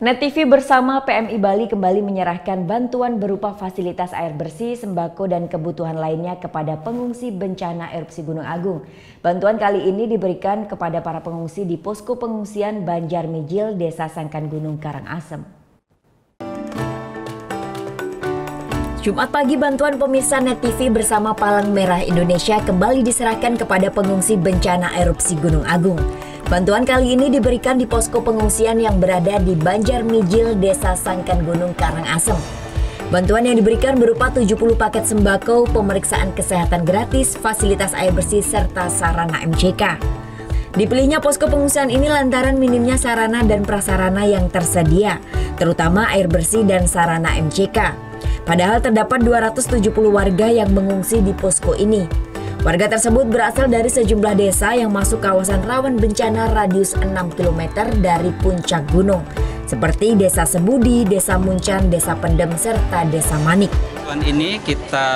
Net TV bersama PMI Bali kembali menyerahkan bantuan berupa fasilitas air bersih, sembako, dan kebutuhan lainnya kepada pengungsi bencana erupsi Gunung Agung. Bantuan kali ini diberikan kepada para pengungsi di posko pengungsian Banjarmijil, Desa Sangkan Gunung Karangasem. Jumat pagi, bantuan pemirsa Net TV bersama Palang Merah Indonesia kembali diserahkan kepada pengungsi bencana erupsi Gunung Agung. Bantuan kali ini diberikan di posko pengungsian yang berada di Banjarmijil, Desa Sangkan Gunung Karangasem. Bantuan yang diberikan berupa 70 paket sembako, pemeriksaan kesehatan gratis, fasilitas air bersih, serta sarana MCK. Dipilihnya posko pengungsian ini lantaran minimnya sarana dan prasarana yang tersedia, terutama air bersih dan sarana MCK. Padahal terdapat 270 warga yang mengungsi di posko ini. Warga tersebut berasal dari sejumlah desa yang masuk kawasan rawan bencana radius 6 km dari puncak gunung, seperti Desa Sebudi, Desa Muncan, Desa Pendem, serta Desa Manik. Tahun ini kita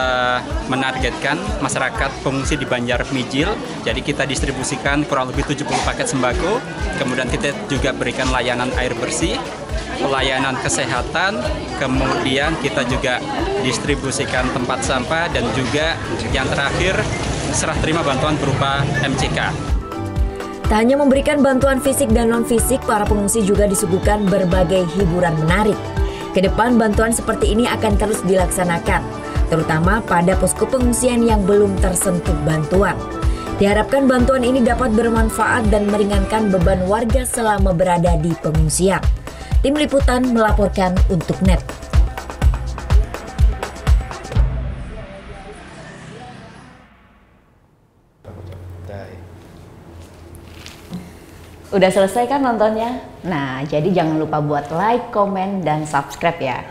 menargetkan masyarakat pengungsi di Banjarmijil, jadi kita distribusikan kurang lebih 70 paket sembako, kemudian kita juga berikan layanan air bersih, pelayanan kesehatan, kemudian kita juga distribusikan tempat sampah, dan juga yang terakhir serah terima bantuan berupa MCK. Tak hanya memberikan bantuan fisik dan non-fisik, para pengungsi juga disuguhkan berbagai hiburan menarik. Kedepan bantuan seperti ini akan terus dilaksanakan, terutama pada posko pengungsian yang belum tersentuh bantuan. Diharapkan bantuan ini dapat bermanfaat dan meringankan beban warga selama berada di pengungsian. Tim Liputan melaporkan untuk NET. Udah selesai kan nontonnya? Nah, jadi jangan lupa buat like, komen, dan subscribe ya.